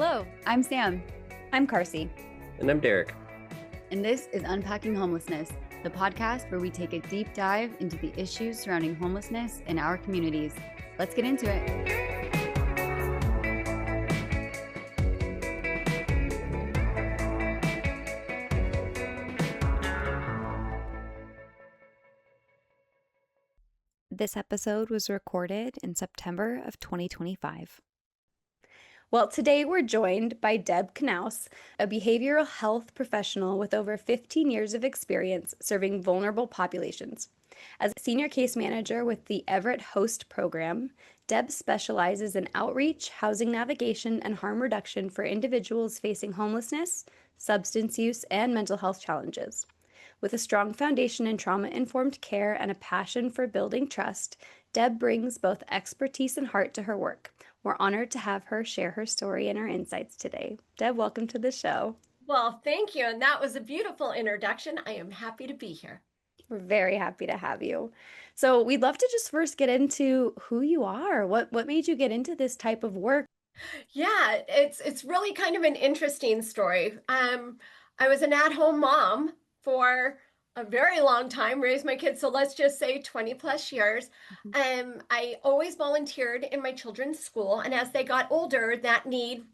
Hello, I'm Sam. I'm Carsey. And I'm Derek. And this is Unpacking Homelessness, the podcast where we take a deep dive into the issues surrounding homelessness in our communities. Let's get into it. This episode was recorded in September of 2025. Well, today we're joined by Deb Knaus, a behavioral health professional with over 15 years of experience serving vulnerable populations. As a senior case manager with the Everett Host program, Deb specializes in outreach, housing navigation, and harm reduction for individuals facing homelessness, substance use, and mental health challenges. With a strong foundation in trauma-informed care and a passion for building trust, Deb brings both expertise and heart to her work. We're honored to have her share her story and her insights today. Deb, welcome to the show. Well, thank you. And that was a beautiful introduction. I am happy to be here. We're very happy to have you. So we'd love to just first get into who you are. What made you get into this type of work? Yeah, it's really kind of an interesting story. I was an at-home mom for a very long time, raised my kids, so let's just say 20 plus years. I always volunteered in my children's school, and as they got older, that need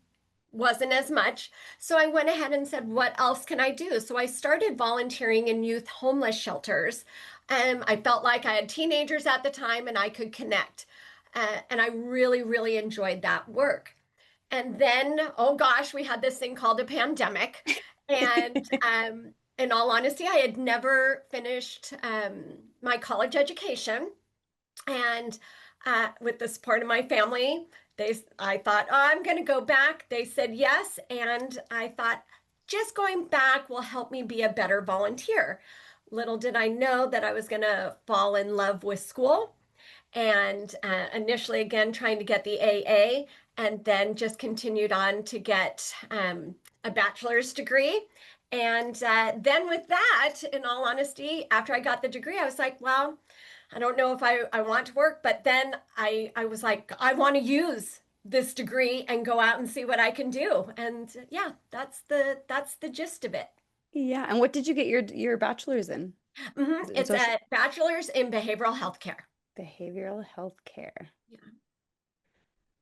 wasn't as much. So I went ahead and said, what else can I do? So I started volunteering in youth homeless shelters. I felt like I had teenagers at the time and I could connect. And I really, really enjoyed that work. And then, oh gosh, we had this thing called a pandemic. And in all honesty, I had never finished my college education. And with the support of my family, I thought, oh, I'm going to go back. They said yes. And I thought, just going back will help me be a better volunteer. Little did I know that I was going to fall in love with school. And initially, again, trying to get the AA, and then just continued on to get a bachelor's degree. And then with that, in all honesty, after I got the degree, I was like, well, I don't know if I want to work, but then I was like, I want to use this degree and go out and see what I can do. And yeah, that's the gist of it. Yeah. And what did you get your bachelor's in? It's a bachelor's in behavioral health care. Behavioral health care. Yeah.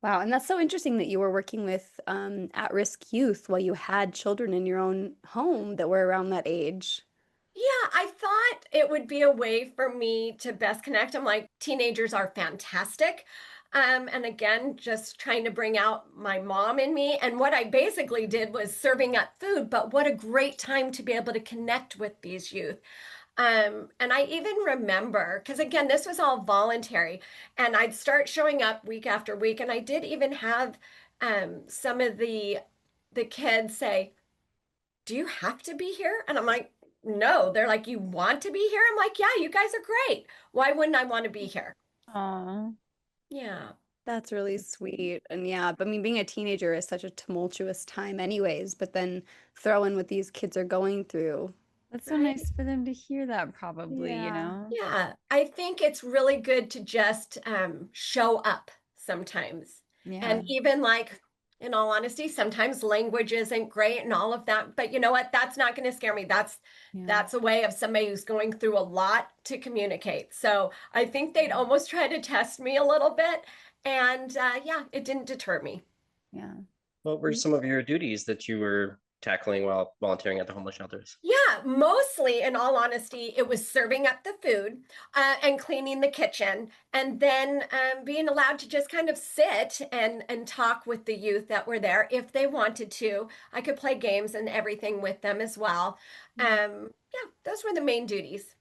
Wow. And that's so interesting that you were working with at-risk youth while you had children in your own home that were around that age. Yeah, I thought it would be a way for me to best connect. I'm like, teenagers are fantastic. And again, just trying to bring out my mom in me. And what I basically did was serving up food, but what a great time to be able to connect with these youth. And I even remember, because again, this was all voluntary, and I'd start showing up week after week. And I did even have some of the kids say, do you have to be here? And I'm like, no. They're like, you want to be here? I'm like, yeah, you guys are great. Why wouldn't I want to be here? Aww. Yeah. That's really sweet. And yeah, but I mean, being a teenager is such a tumultuous time anyways, but then throw in what these kids are going through. That's so nice for them to hear that, probably, you know? Yeah, I think it's really good to just show up sometimes. Yeah. And even like, in all honesty, sometimes language isn't great and all of that, but you know what? That's not going to scare me. That's a way of somebody who's going through a lot to communicate. So I think they'd almost try to test me a little bit. And yeah, it didn't deter me. Yeah. What were some of your duties that you were tackling while volunteering at the homeless shelters? Yeah, mostly, in all honesty, it was serving up the food and cleaning the kitchen, and then being allowed to just kind of sit and talk with the youth that were there if they wanted to. I could play games and everything with them as well. Yeah, those were the main duties.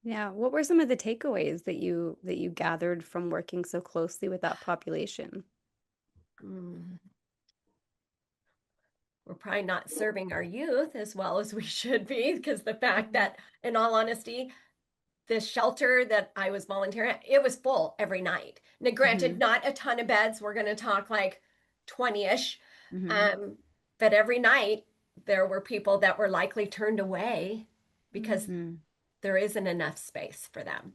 Yeah. What were some of the takeaways that you gathered from working so closely with that population? We're probably not serving our youth as well as we should be, because the fact that, in all honesty, the shelter that I was volunteering at, it was full every night. Now, granted, not a ton of beds. We're going to talk like 20-ish. But every night there were people that were likely turned away because there isn't enough space for them.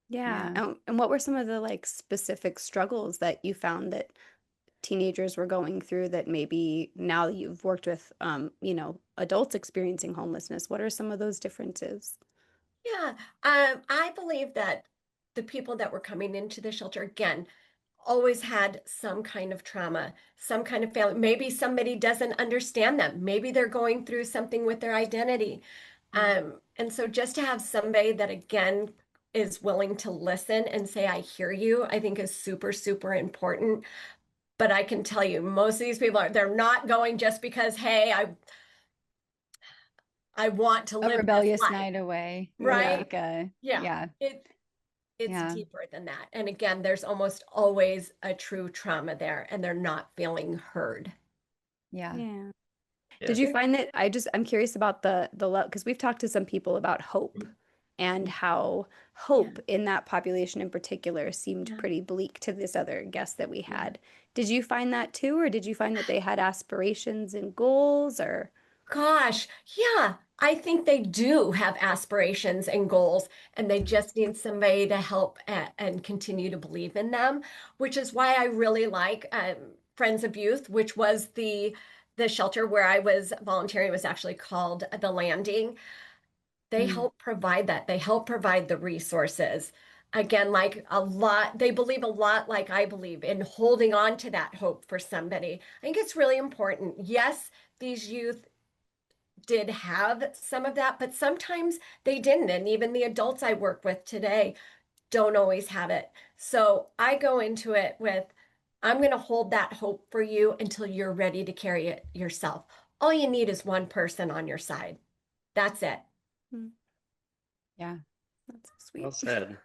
Yeah. And what were some of the like specific struggles that you found that teenagers were going through that maybe now you've worked with, adults experiencing homelessness? What are some of those differences? Yeah, I believe that the people that were coming into the shelter, again, always had some kind of trauma, some kind of family. Maybe somebody doesn't understand them. Maybe they're going through something with their identity. And so just to have somebody that, again, is willing to listen and say, I hear you, I think is super, super important. But I can tell you, most of these people they're not going just because, hey, I want to A live this rebellious life, night away. right? Like Yeah. yeah. It's Yeah. deeper than that. And again, there's almost always a true trauma there, and they're not feeling heard. Yeah. Yeah. Yeah. Did you find that I'm curious about the because we've talked to some people about hope and how hope in that population in particular seemed Yeah. pretty bleak to this other guest that we Yeah. had. Did you find that too, or did you find that they had aspirations and goals, or? Gosh, yeah, I think they do have aspirations and goals, and they just need somebody to help and continue to believe in them, which is why I really like Friends of Youth, which was the shelter where I was volunteering. It was actually called The Landing. They help provide that. They help provide the resources. Again, like a lot, they believe a lot like I believe in holding on to that hope for somebody. I think it's really important. Yes, these youth did have some of that, but sometimes they didn't. And even the adults I work with today don't always have it. So I go into it with, I'm going to hold that hope for you until you're ready to carry it yourself. All you need is one person on your side. That's it. Yeah. That's so sweet. Well said.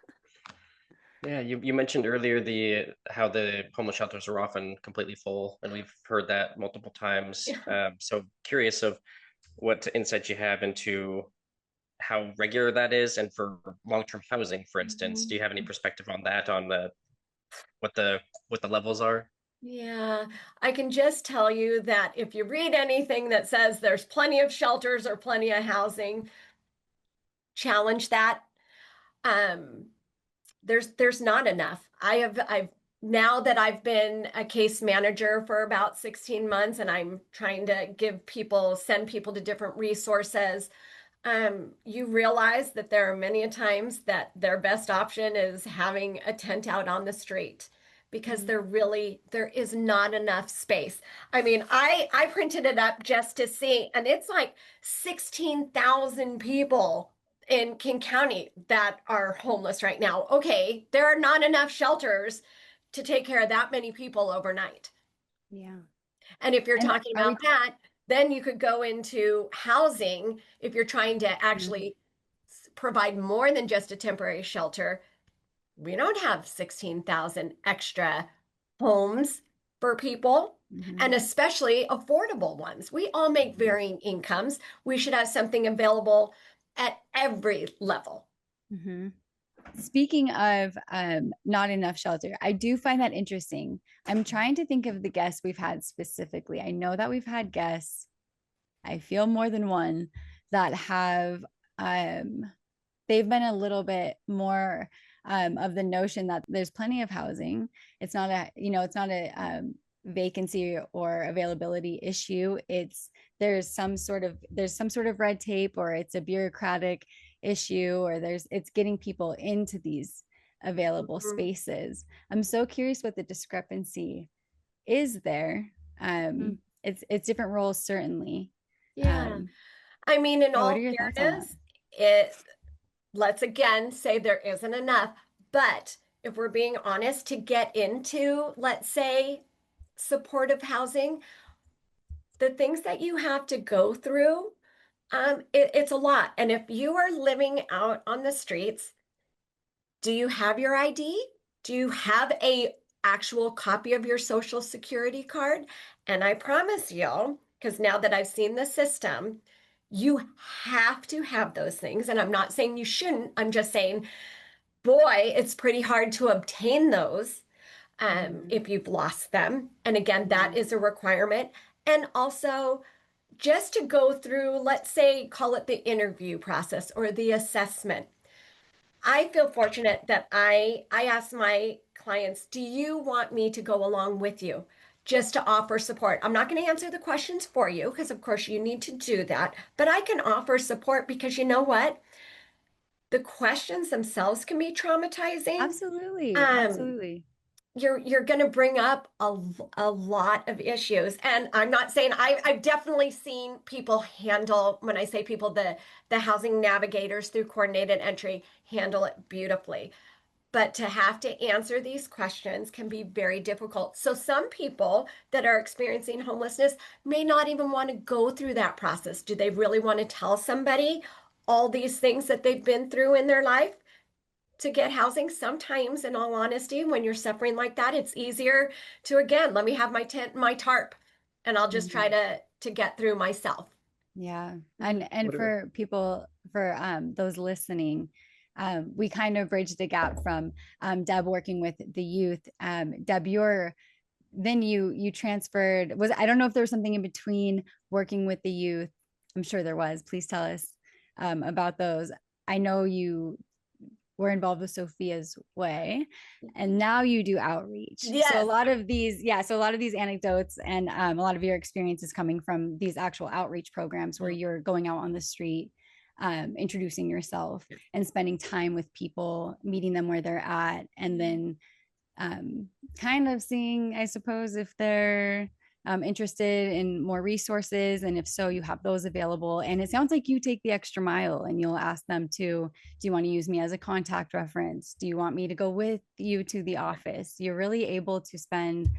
Yeah, you mentioned earlier how the homeless shelters are often completely full, and we've heard that multiple times. So curious of what insights you have into how regular that is, and for long-term housing, for instance. Do you have any perspective on that, on what the what the levels are? Yeah, I can just tell you that if you read anything that says there's plenty of shelters or plenty of housing, challenge that. Um, there's not enough. I've now that I've been a case manager for about 16 months and I'm trying to send people to different resources, you realize that there are many times that their best option is having a tent out on the street because there is not enough space. I mean, I printed it up just to see, and it's like 16,000 people in King County that are homeless right now. Okay, there are not enough shelters to take care of that many people overnight. Yeah. And if you're And talking about that, then you could go into housing if you're trying to actually provide more than just a temporary shelter. We don't have 16,000 extra homes for people, and especially affordable ones. We all make varying incomes. We should have something available at every level. Speaking of not enough shelter, I do find that interesting. I'm trying to think of the guests we've had specifically. I know that we've had guests, I feel more than one, that have they've been a little bit more of the notion that there's plenty of housing. It's not a vacancy or availability issue. There's some sort of red tape, or it's a bureaucratic issue, or it's getting people into these available spaces. I'm so curious what the discrepancy is there. It's different roles, certainly. Yeah. I mean, in Yeah, what all are your thoughts on that? fairness, let's again say there isn't enough. But if we're being honest, to get into, let's say, supportive housing, the things that you have to go through, it's a lot. And if you are living out on the streets, do you have your ID? Do you have a actual copy of your social security card? And I promise you, because now that I've seen the system, you have to have those things. And I'm not saying you shouldn't. I'm just saying, boy, it's pretty hard to obtain those if you've lost them. And again, that is a requirement. And also, just to go through, let's say, call it the interview process or the assessment. I feel fortunate that I ask my clients, do you want me to go along with you? just to offer support. I'm not going to answer the questions for you because, of course, you need to do that, but I can offer support because you know what? The questions themselves can be traumatizing. Absolutely. Um, Absolutely. you're going to bring up a lot of issues, and I'm not saying I've definitely seen people handle, when I say people, the housing navigators through coordinated entry handle it beautifully. But to have to answer these questions can be very difficult. So some people that are experiencing homelessness may not even want to go through that process. Do they really want to tell somebody all these things that they've been through in their life to get housing? Sometimes, in all honesty, when you're suffering like that, it's easier to, again, let me have my tent and my tarp, and I'll just try to get through myself. Yeah. And What are- for people, for those listening, we kind of bridge the gap from Deb working with the youth. Deb, you transferred, was, I don't know if there was something in between working with the youth. I'm sure there was. Please tell us about those. I know you were involved with Sophia's Way, and now you do outreach. Yes. So a lot of these, so a lot of these anecdotes and a lot of your experiences coming from these actual outreach programs where you're going out on the street, introducing yourself and spending time with people, meeting them where they're at, and then kind of seeing, I suppose, if they're interested in more resources, and if so, you have those available. And it sounds like you take the extra mile and you'll ask them to, do you want to use me as a contact reference? Do you want me to go with you to the office? You're really able to spend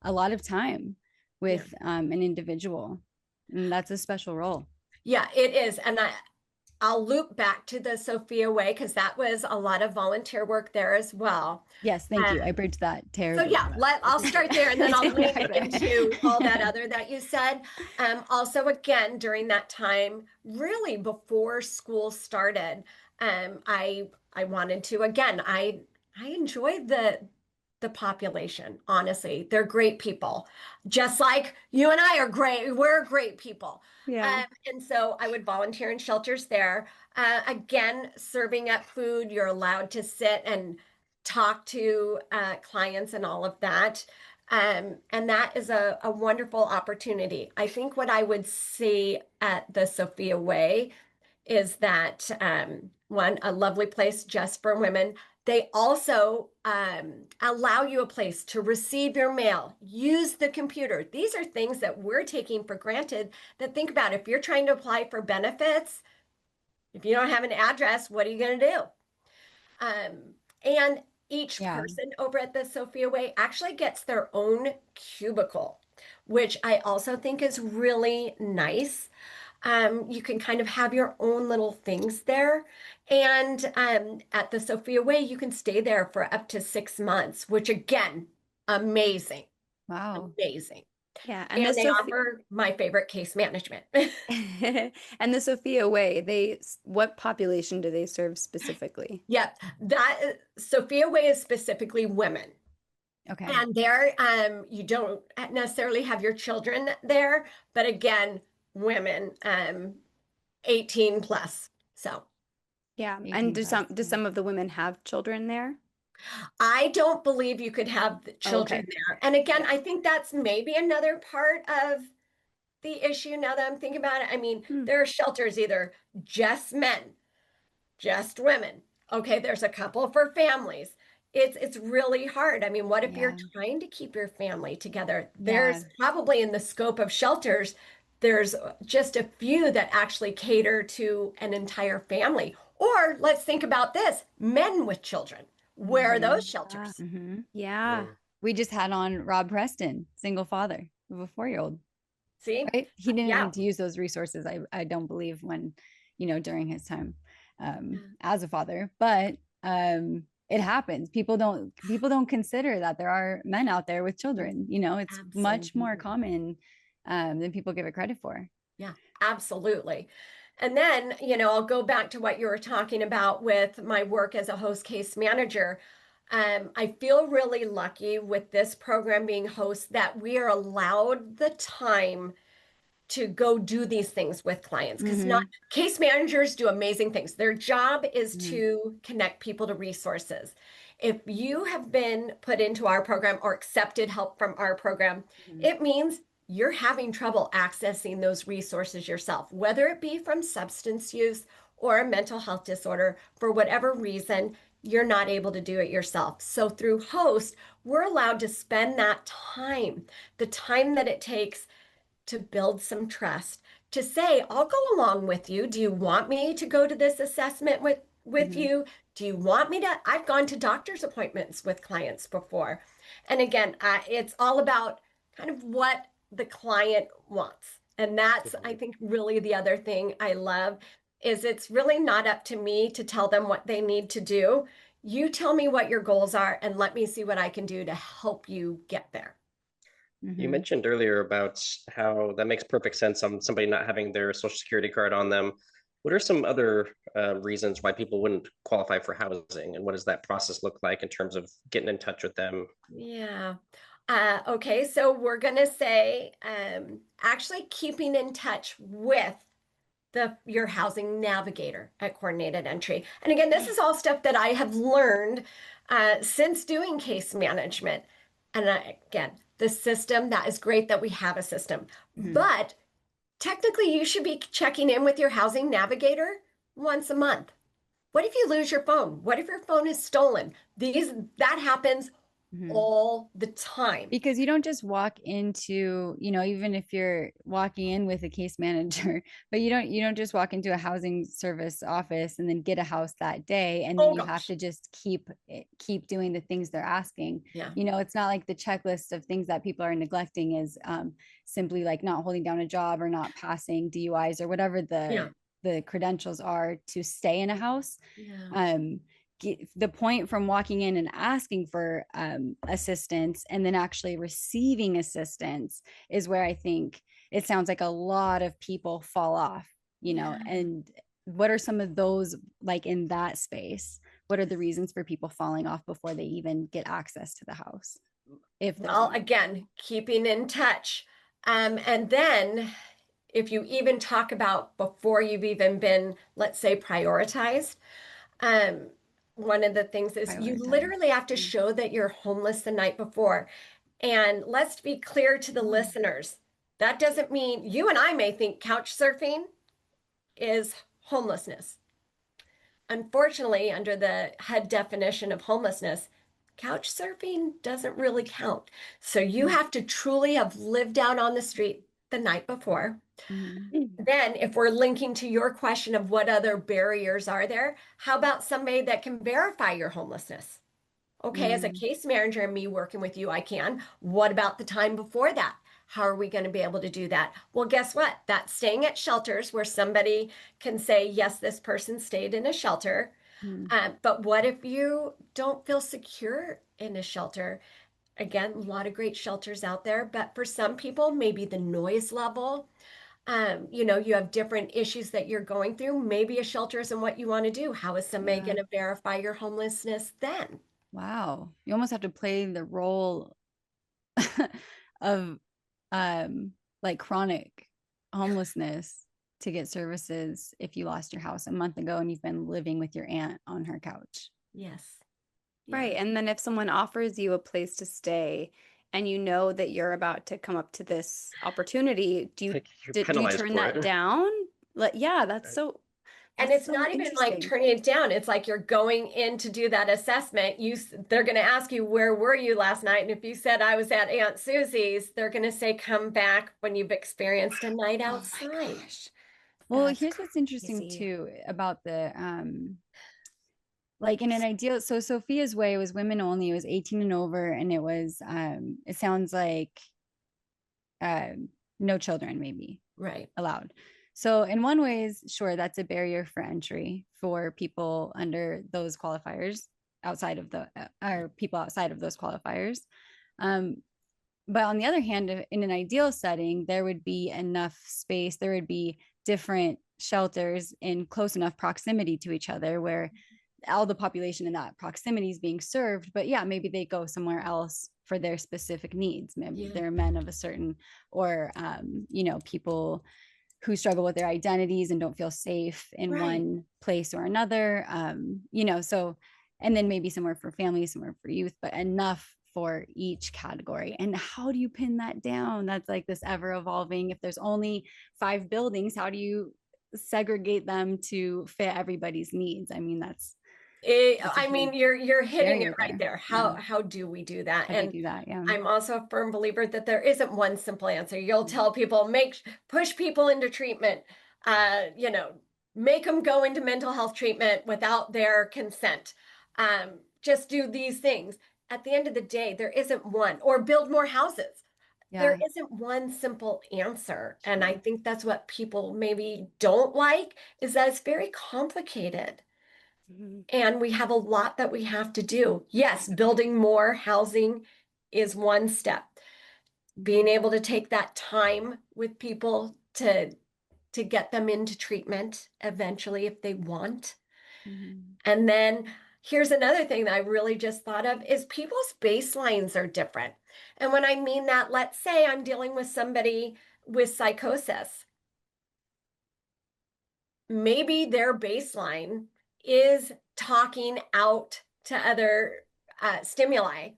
a lot of time with an individual, and that's a special role. Yeah, it is. And I'll loop back to the Sophia Way because that was a lot of volunteer work there as well. Yes, thank you. I bridged that So terribly. yeah, I'll start there and then I'll link Yeah. into all that other that you said. Also, again, during that time, really before school started, I wanted to, again, I enjoyed the population. Honestly, they're great people, just like you and I are great. We're great people. Yeah. And so I would volunteer in shelters there. Again, serving up food, you're allowed to sit and talk to clients and all of that. And that is a wonderful opportunity. I think what I would see at the Sophia Way is that one, a lovely place just for women. They also allow you a place to receive your mail, use the computer. These are things that we're taking for granted. That, think about, if you're trying to apply for benefits, if you don't have an address, what are you going to do? And each person over at the Sophia Way actually gets their own cubicle, which I also think is really nice. You can kind of have your own little things there. And at the Sophia Way, you can stay there for up to 6 months, which, again, amazing. Wow. Amazing. Yeah. And they offer my favorite, case management. And the Sophia Way, what population do they serve specifically? Yeah, that Sophia Way is specifically women. Okay. And there, you don't necessarily have your children there, but again, women, 18 plus. So Yeah. 18 And do plus. some of the women have children there? I don't believe you could have the children there. And again, I think that's maybe another part of the issue now that I'm thinking about it. I mean, there are shelters either just men, just women. Okay, there's a couple for families. It's really hard. I mean, what if you're trying to keep your family together? There's probably, in the scope of shelters, there's just a few that actually cater to an entire family. Or let's think about this, men with children. Where are those shelters? Yeah. We just had on Rob Preston, single father of a 4-year-old. See? Right? He didn't need to use those resources, I don't believe, when, during his time as a father. But it happens. People don't consider that there are men out there with children. It's much more common than people give it credit for. Yeah, absolutely. And then, I'll go back to what you were talking about with my work as a host case manager. I feel really lucky with this program being host that we are allowed the time to go do these things with clients, because not Mm-hmm. case managers do amazing things. Their job is Mhm. to connect people to resources. If you have been put into our program or accepted help from our program, Mhm. it means you're having trouble accessing those resources yourself, whether it be from substance use or a mental health disorder. For whatever reason, you're not able to do it yourself. So through Host, we're allowed to spend that time, the time that it takes to build some trust, to say, I'll go along with you. Do you want me to go to this assessment with Mhm. you? Do you want me to? I've gone to doctor's appointments with clients before. And again, it's all about kind of what the client wants. And that's, I think, really the other thing I love is it's really not up to me to tell them what they need to do. You tell me what your goals are and let me see what I can do to help you get there. You Mhm. mentioned earlier about how that makes perfect sense on somebody not having their social security card on them. What are some other reasons why people wouldn't qualify for housing, and what does that process look like in terms of getting in touch with them? Yeah. Okay, so we're going to say actually keeping in touch with your housing navigator at coordinated entry. And again, this is all stuff that I have learned since doing case management. And again, the system, that is great that we have a system. Mhm. But technically, you should be checking in with your housing navigator once a month. What if you lose your phone? What if your phone is stolen? That happens Mhm. all the time. Because you don't just walk into, even if you're walking in with a case manager, but you don't just walk into a housing service office and then get a house that day, and then Oh you have gosh. to just keep doing the things they're asking. Yeah. It's not like the checklist of things that people are neglecting is simply like not holding down a job or not passing DUIs or whatever Yeah. the credentials are to stay in a house. Yeah. The point from walking in and asking for assistance and then actually receiving assistance is where I think it sounds like a lot of people fall off, Yeah. and what are some of those, like in that space? What are the reasons for people falling off before they even get access to the house? If there's Well, any. again, keeping in touch. And then if you even talk about before you've even been, let's say, prioritized, um, one of the things is you Prioritize. literally have to show that you're homeless the night before. And let's be clear to the listeners, that doesn't mean you and I may think couch surfing is homelessness. Unfortunately, under the HUD definition of homelessness, couch surfing doesn't really count. So you have to truly have lived out on the street the night before. Mhm. Then, if we're linking to your question of what other barriers are there, how about somebody that can verify your homelessness? Okay, as a Mhm. case manager and me working with you, I can. What about the time before that? How are we going to be able to do that? Well, guess what? That's staying at shelters where somebody can say, yes, this person stayed in a shelter. Mhm. But what if you don't feel secure in a shelter? Again, a lot of great shelters out there, but for some people, maybe the noise level, you have different issues that you're going through. Maybe a shelter isn't what you want to do. How is somebody Yeah. going to verify your homelessness then? Wow. You almost have to play the role of like chronic homelessness to get services if you lost your house a month ago and you've been living with your aunt on her couch. Yes. Right. Yes. And then if someone offers you a place to stay and you know that you're about to come up to this opportunity, do you Like you're do you penalized turn for that it. down? Like, yeah, And that's it's so not even like interesting. turning it down. It's like you're going in to do that assessment. They're going to ask you, where were you last night? And if you said I was at Aunt Susie's, they're going to say, come back when you've experienced a night Oh my outside. gosh. Well, That's here's what's interesting crazy. too about the like in an ideal, so Sophia's way was women only, it was 18 and over, and it sounds like no children maybe Right. allowed. So in one ways, sure, that's a barrier for entry for people under those qualifiers, outside of the or people outside of those qualifiers. Um, but on the other hand, in an ideal setting, there would be enough space, there would be different shelters in close enough proximity to each other where all the population in that proximity is being served. But yeah, maybe they go somewhere else for their specific needs. Maybe Yeah. they're men of a certain, or, you know, people who struggle with their identities and don't feel safe in Right. one place or another. You know, so, and then maybe somewhere for families, somewhere for youth, but enough for each category. And how do you pin that down? That's like this ever evolving. If there's only 5 buildings, how do you segregate them to fit everybody's needs? I mean, that's I mean, you're hitting it barrier right there. there. Yeah. How do we do that? How do you And do that? Yeah. I'm also a firm believer that there isn't one simple answer. You'll tell people, push people into treatment, you know, make them go into mental health treatment without their consent. Just do these things. At the end of the day, there isn't one, or build more houses. There Yeah. isn't one simple answer. And I think that's what people maybe don't like, is that it's very complicated. Mhm. And we have a lot that we have to do. Yes, building more housing is one step. Being able to take that time with people to get them into treatment eventually if they want. Mhm. And then here's another thing that I really just thought of is people's baselines are different. And when I mean that, let's say I'm dealing with somebody with psychosis. Maybe their baseline is talking out to other stimuli,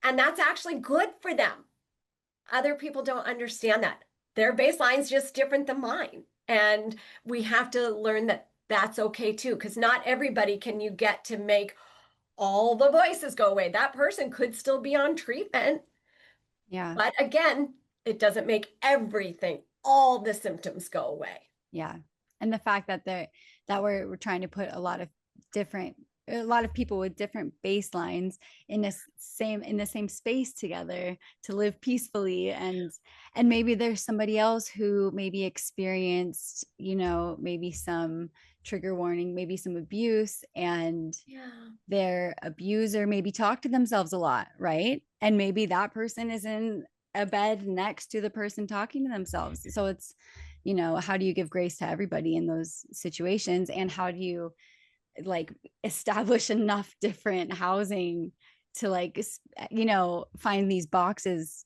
and that's actually good for them. Other people don't understand that. Their baseline's just different than mine. And we have to learn that that's okay too, because not everybody can you get to make all the voices go away. That person could still be on treatment. Yeah. But again, it doesn't make everything, all the symptoms go away. Yeah. And the fact that we're trying to put a lot of people with different baselines in the same space together to live peacefully, and maybe there's somebody else who maybe experienced, you know, maybe some trigger warning, maybe some abuse, and their abuser maybe talked to themselves a lot, right? And maybe that person is in a bed next to the person talking to themselves. So it's, you know, how do you give grace to everybody in those situations, and how do you like establish enough different housing to, like, you know, find these boxes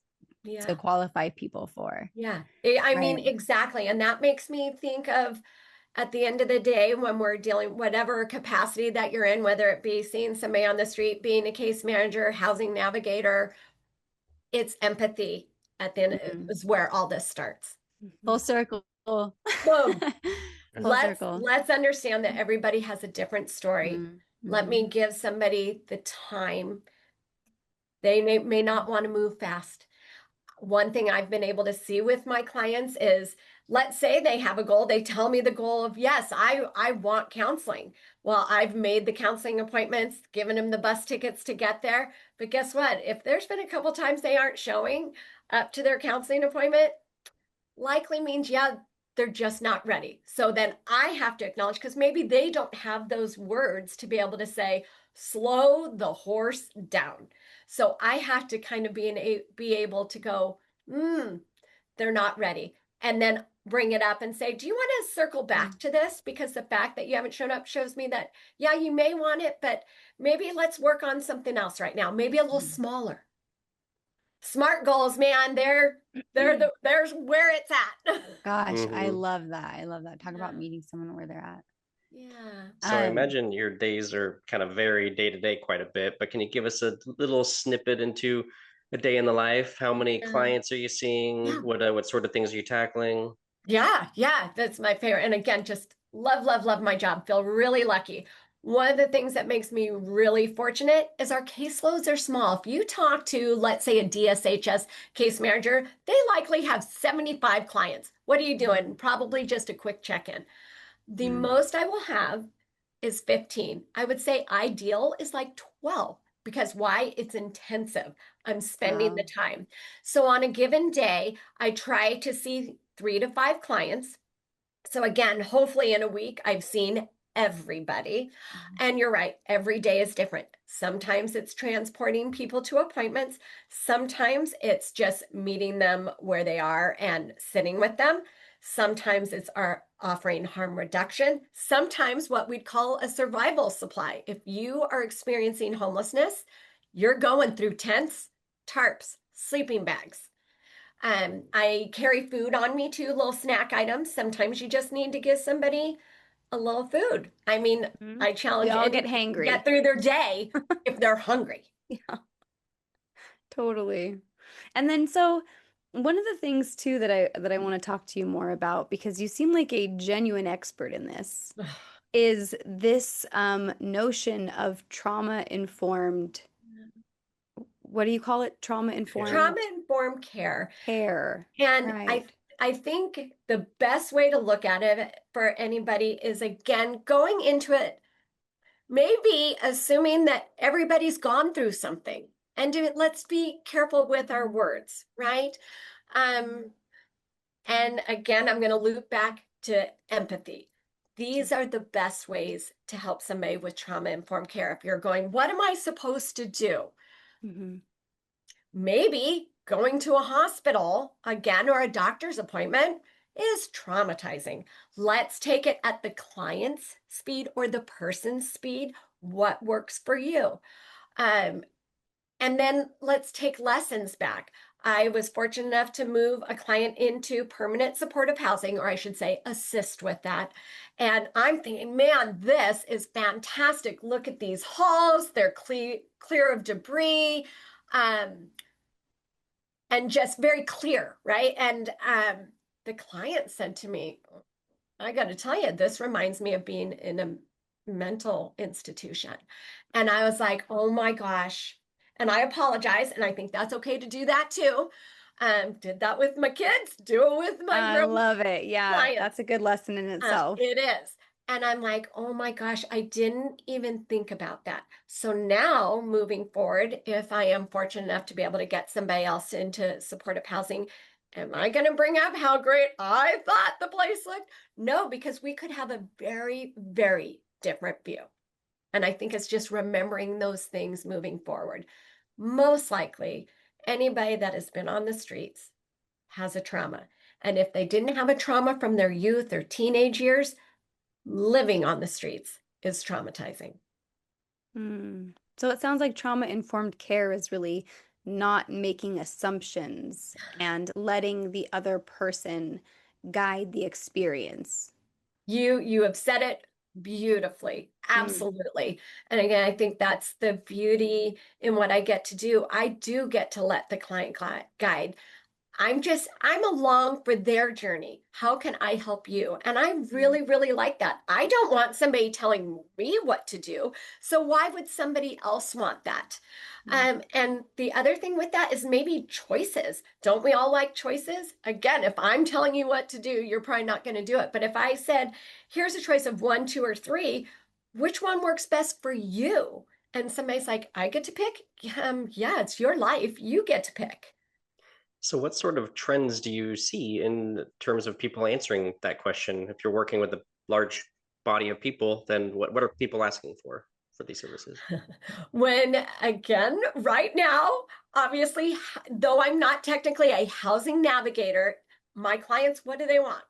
to qualify people for. I mean, exactly. And that makes me think of, at the end of the day, when we're dealing whatever capacity that you're in, whether it be seeing somebody on the street, being a case manager, housing navigator, it's empathy at the end is where all this starts. Full circle. Boom. Full circle. Let's understand that everybody has a different story. Let me give somebody the time. They may not want to move fast. One thing I've been able to see with my clients is, let's say they have a goal. They tell me the goal of, yes, I want counseling. Well, I've made the counseling appointments, given them the bus tickets to get there. But guess what? If there's been a couple times they aren't showing up to their counseling appointment, likely means, yeah, they're just not ready. So then I have to acknowledge, because maybe they don't have those words to be able to say, slow the horse down. So I have to kind of be able to go, they're not ready. And then bring it up and say, do you want to circle back to this? Because the fact that you haven't shown up shows me that, yeah, you may want it, but maybe let's work on something else right now. Maybe a little smaller. SMART goals, man, there's where it's at. Gosh, I love that. I love that. Talk about meeting someone where they're at. Yeah. So I imagine your days are kind of vary day to day quite a bit, but can you give us a little snippet into a day in the life? How many clients are you seeing? Yeah. What sort of things are you tackling? Yeah, that's my favorite. And again, just love my job. Feel really lucky. One of the things that makes me really fortunate is our caseloads are small. If you talk to, let's say, a DSHS case manager, they likely have 75 clients. What are you doing? Probably just a quick check-in. The most I will have is 15. I would say ideal is like 12, because why? It's intensive. I'm spending the time. So on a given day, I try to see 3 to 5 clients. So again, hopefully in a week, I've seen everybody. And you're right, every day is different. Sometimes it's transporting people to appointments. Sometimes it's just meeting them where they are and sitting with them. Sometimes it's offering harm reduction. Sometimes what we'd call a survival supply. If you are experiencing homelessness, you're going through tents, tarps, sleeping bags. I carry food on me too, little snack items. Sometimes you just need to give somebody a little food. I mean, Mhm. I We challenge all get anybody to hangry. get through their day if they're hungry. Yeah, totally. And then so one of the things too that I want to talk to you more about, because you seem like a genuine expert in this, is this notion of trauma-informed, what do you call it? Trauma-informed Trauma-informed care. care. And Right. I think the best way to look at it for anybody is, again, going into it, maybe assuming that everybody's gone through something. And let's be careful with our words, right? And again, I'm going to loop back to empathy. These are the best ways to help somebody with trauma-informed care. If you're going, what am I supposed to do? Mm-hmm. Maybe going to a hospital again or a doctor's appointment is traumatizing. Let's take it at the client's speed or the person's speed. What works for you? And then let's take lessons back. I was fortunate enough to move a client into permanent supportive housing, or I should say, assist with that. And I'm thinking, man, this is fantastic. Look at these halls, they're clear of debris. And just very clear, right? And the client said to me, I got to tell you, this reminds me of being in a mental institution. And I was like, oh my gosh. And I apologize. And I think that's okay to do that too. Did that with my kids, do it with my I girl love it. Yeah, clients. that's a good lesson in itself. It is. And I'm like, oh my gosh, I didn't even think about that. So now moving forward, if I am fortunate enough to be able to get somebody else into supportive housing, am I going to bring up how great I thought the place looked? No, because we could have a very, very different view. And I think it's just remembering those things moving forward. Most likely, anybody that has been on the streets has a trauma. And if they didn't have a trauma from their youth or teenage years, living on the streets is traumatizing. So it sounds like trauma-informed care is really not making assumptions and letting the other person guide the experience. You have said it beautifully. Absolutely. And again, I think that's the beauty in what I get to do. I do get to let the client guide. I'm along for their journey. How can I help you? And I really, really like that. I don't want somebody telling me what to do. So why would somebody else want that? And the other thing with that is maybe choices. Don't we all like choices? Again, if I'm telling you what to do, you're probably not going to do it. But if I said, here's a choice of 1, 2, or 3, which one works best for you? And somebody's like, I get to pick. Yeah, it's your life. You get to pick. So what sort of trends do you see in terms of people answering that question? If you're working with a large body of people, then what are people asking for these services? When, again, right now, obviously, though I'm not technically a housing navigator, my clients, what do they want?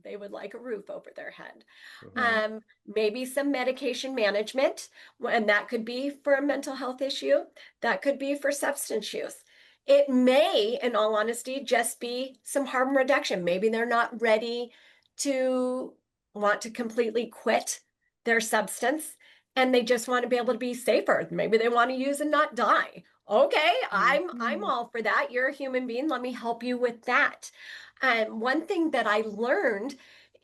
They would like a roof over their head. Maybe some medication management, and that could be for a mental health issue. That could be for substance use. It may, in all honesty, just be some harm reduction. Maybe they're not ready to want to completely quit their substance and they just want to be able to be safer. Maybe they want to use and not die. Okay, I'm all for that. You're a human being. Let me help you with that. And one thing that I learned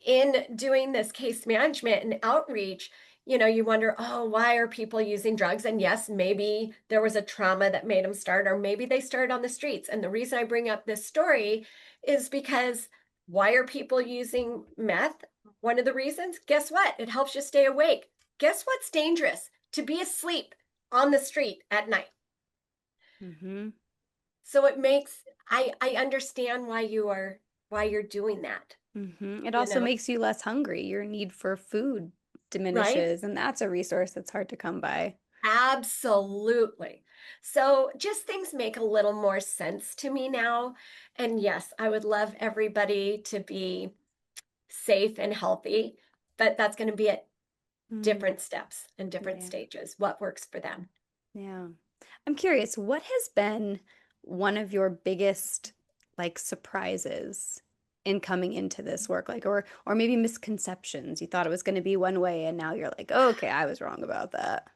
in doing this case management and outreach, you wonder, oh, why are people using drugs? And yes, maybe there was a trauma that made them start, or maybe they started on the streets. And the reason I bring up this story is because why are people using meth? One of the reasons, guess what? It helps you stay awake. Guess what's dangerous? To be asleep on the street at night. So it makes, I understand why you're doing that. It also makes you less hungry. Your need for food diminishes, and that's a resource that's hard to come by. Absolutely. So just things make a little more sense to me now. And yes, I would love everybody to be safe and healthy, but that's going to be at different steps and different stages, what works for them. Yeah. I'm curious, what has been one of your biggest like surprises in coming into this work, like, or maybe misconceptions? You thought it was going to be one way and now you're like, oh, okay, I was wrong about that.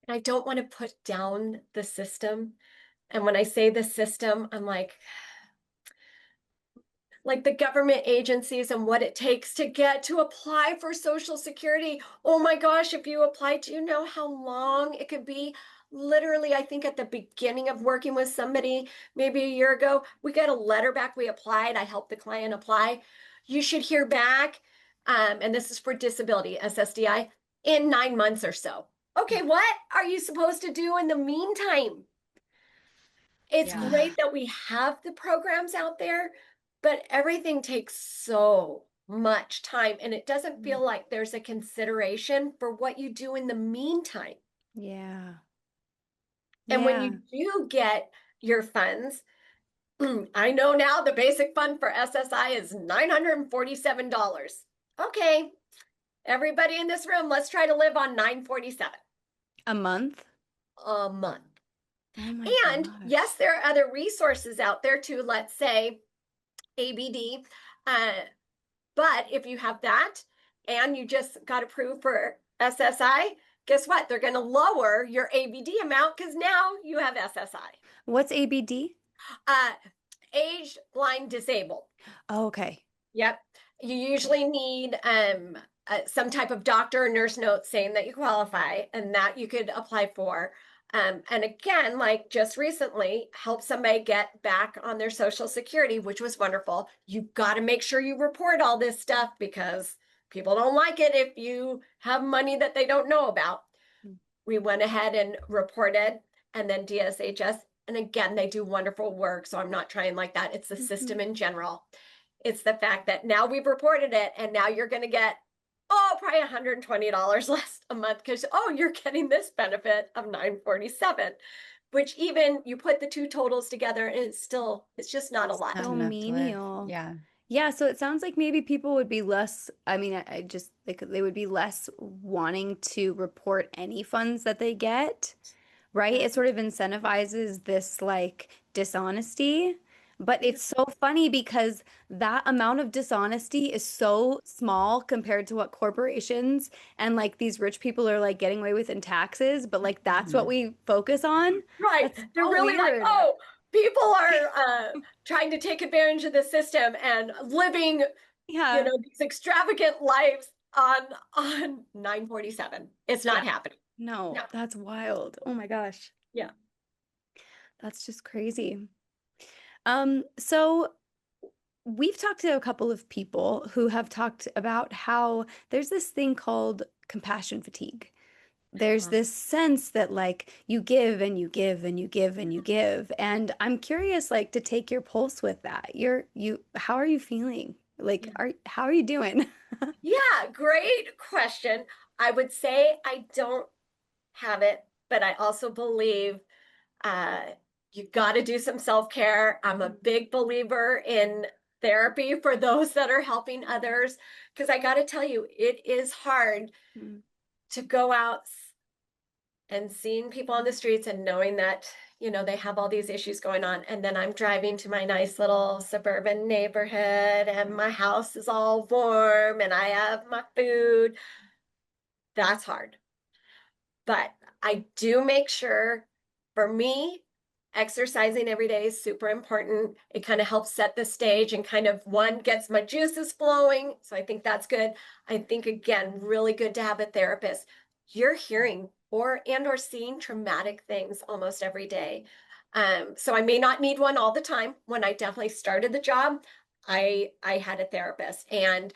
I don't want to put down the system. And when I say the system, I'm like the government agencies and what it takes to get to apply for Social Security. Oh my gosh, if you apply, do you know how long it could be? Literally, I think at the beginning of working with somebody, maybe a year ago, we got a letter back. We applied. I helped the client apply. You should hear back. And this is for disability, SSDI, in 9 months or so. Okay, what are you supposed to do in the meantime? It's Yeah. great that we have the programs out there, but everything takes so much time and it doesn't feel like there's a consideration for what you do in the meantime. Yeah. And when Yeah. you do get your funds, I know now the basic fund for SSI is $947. Okay, everybody in this room, let's try to live on $947 A month? a month. Oh my And gosh. yes, there are other resources out there too. Let's say ABD. But if you have that and you just got approved for SSI, guess what? They're going to lower your ABD amount because now you have SSI. What's ABD? Aged, blind, disabled. Oh, okay. Yep. You usually need some type of doctor or nurse note saying that you qualify and that you could apply for. And again, like just recently, help somebody get back on their Social Security, which was wonderful. You've got to make sure you report all this stuff because people don't like it if you have money that they don't know about. We went ahead and reported, and then DSHS. And again, they do wonderful work. So I'm not trying like that. It's the system in general. It's the fact that now we've reported it, and now you're going to get probably $120 less a month because you're getting this benefit of $947, which even you put the two totals together and it's just not a lot. Not So enough to live. menial. Yeah. Yeah, so it sounds like maybe people would be less, I mean, I just they would be less wanting to report any funds that they get, right? It sort of incentivizes this like dishonesty. But it's so funny because that amount of dishonesty is so small compared to what corporations and like these rich people are like getting away with in taxes, but like that's what we focus on. Right. That's They're so really like, weird. people are trying to take advantage of the system and living, Yeah. these extravagant lives on 947. It's not happening. No, No. that's wild. Oh my gosh. Yeah. That's just crazy. So we've talked to a couple of people who have talked about how there's this thing called compassion fatigue. There's this sense that like you give and you give and you give and you give. And I'm curious like to take your pulse with that. How are you feeling? Like how are you doing? Yeah, great question. I would say I don't have it, but I also believe you got to do some self-care. I'm a big believer in therapy for those that are helping others because I got to tell you, it is hard to go out and seeing people on the streets and knowing that they have all these issues going on, and then I'm driving to my nice little suburban neighborhood and my house is all warm and I have my food. That's hard. But I do make sure, for me, exercising every day is super important. It kind of helps set the stage and kind of gets my juices flowing. So I think that's good. I think again, really good to have a therapist. You're hearing or seeing traumatic things almost every day. So I may not need one all the time. When I definitely started the job, I had a therapist, and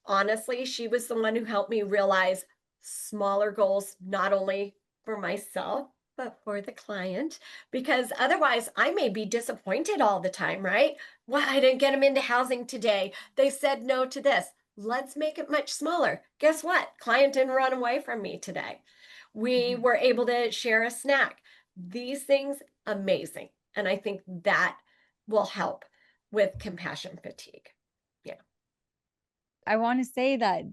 honestly, she was the one who helped me realize smaller goals, not only for myself, but for the client, because otherwise I may be disappointed all the time, right? Well, I didn't get them into housing today. They said no to this. Let's make it much smaller. Guess what? Client didn't run away from me today. We were able to share a snack. These things, amazing. And I think that will help with compassion fatigue. Yeah. I want to say that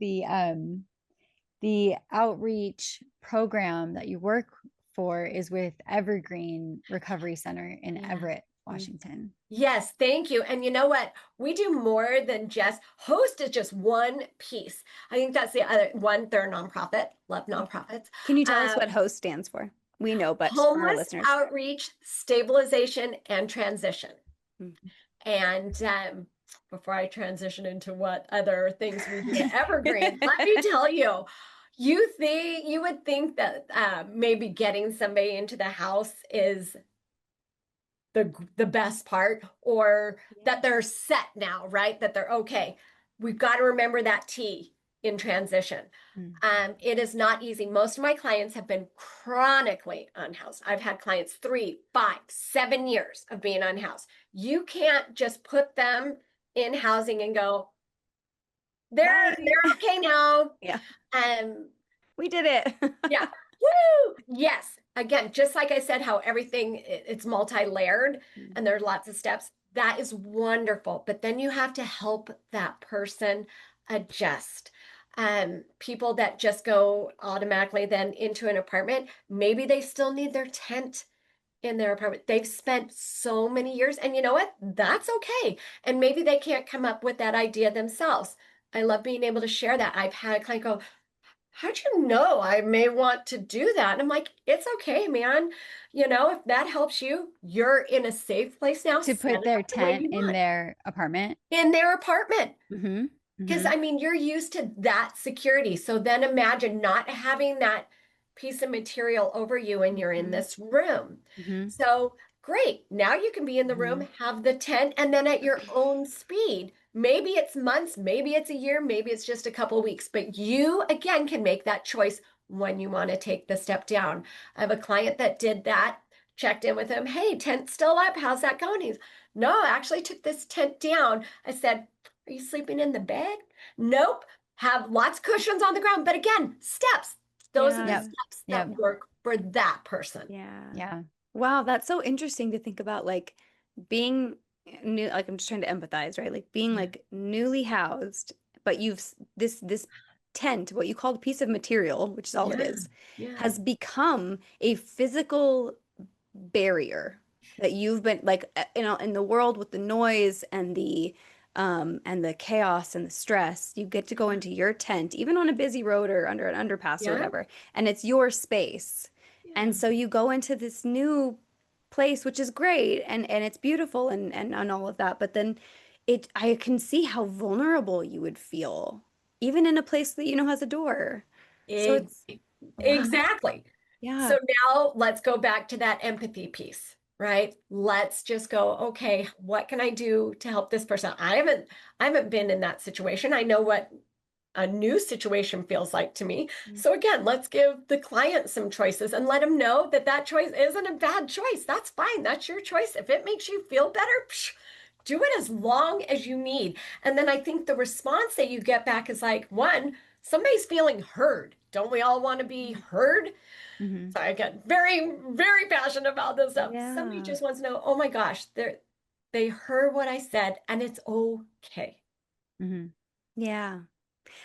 the outreach program that you work for is with Evergreen Recovery Center in Yeah. Everett, Washington. Yes, thank you. And you know what? We do more than just host is just one piece. I think that's the other one. They're a nonprofit. Love nonprofits. Can you tell us what Um, HOST stands for? We know, but for our Homeless listeners. Outreach, Stabilization, and Transition. Mhm. And before I transition into what other things we do at Evergreen, let me tell you, you would think that maybe getting somebody into the house is the best part, or that they're set now, right? That they're okay. We've got to remember that T in transition. It is not easy. Most of my clients have been chronically unhoused. I've had clients 3, 5, 7 years of being unhoused. You can't just put them in housing and go, Bye. they're okay now. Yeah. We did it. Yeah. Woo! Yes. Again, just like I said, how everything it's multi-layered and there's lots of steps. That is wonderful. But then you have to help that person adjust. People that just go automatically then into an apartment, maybe they still need their tent in their apartment. They've spent so many years, and you know what? That's okay. And maybe they can't come up with that idea themselves. I love being able to share that. I've had a client go, how'd you know I may want to do that? And I'm like, it's okay, man. You know, if that helps you, you're in a safe place now. To Set put it their up the way tent you in want. their apartment. In their apartment. Mm-hmm. Because I mean, you're used to that security. So then imagine not having that piece of material over you and you're in this room. Mm-hmm. So great. Now you can be in the room, have the tent, and then at your own speed. Maybe it's months, maybe it's a year, maybe it's just a couple of weeks, but you again can make that choice when you want to take the step down. I have a client that did that, checked in with him. Hey, tent's still up. How's that going? He's, no, I actually took this tent down. I said, are you sleeping in the bed? Nope. Have lots of cushions on the ground. But again, steps. Those are the Yeah. steps that work for that person. Yeah. Wow, that's so interesting to think about, like being new, like I'm just trying to empathize, right? Like being like newly housed, but this tent, what you called a piece of material, which is all it is, has become a physical barrier that you've been like, in the world with the noise and the chaos and the stress. You get to go into your tent, even on a busy road or under an underpass or whatever, and it's your space. And so you go into this new place, which is great, and it's beautiful and all of that. But then I can see how vulnerable you would feel, even in a place that has a door. So it's Exactly. yeah. So now let's go back to that empathy piece, right? Let's just go, okay, what can I do to help this person? I haven't been in that situation. I know what a new situation feels like to me. So again, let's give the client some choices and let them know that that choice isn't a bad choice. That's fine. That's your choice. If it makes you feel better, do it as long as you need. And then I think the response that you get back is like, one, somebody's feeling heard. Don't we all want to be heard? Mm-hmm. So I get very, very passionate about this stuff. Yeah. Somebody just wants to know, oh my gosh, they heard what I said and it's okay. Mm-hmm. Yeah.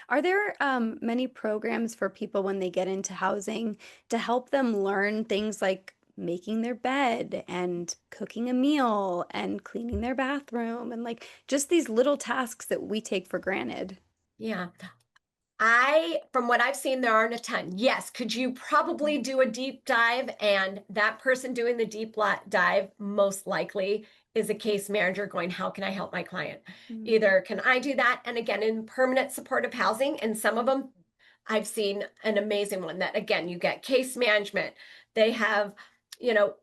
Are there many programs for people when they get into housing to help them learn things like making their bed and cooking a meal and cleaning their bathroom and like just these little tasks that we take for granted? Yeah. From what I've seen, there aren't a ton. Yes, could you probably do a deep dive? And that person doing the deep dive most likely is a case manager going, how can I help my client? Either can I do that? And again, in permanent supportive housing, and some of them, I've seen an amazing one that, again, you get case management. They have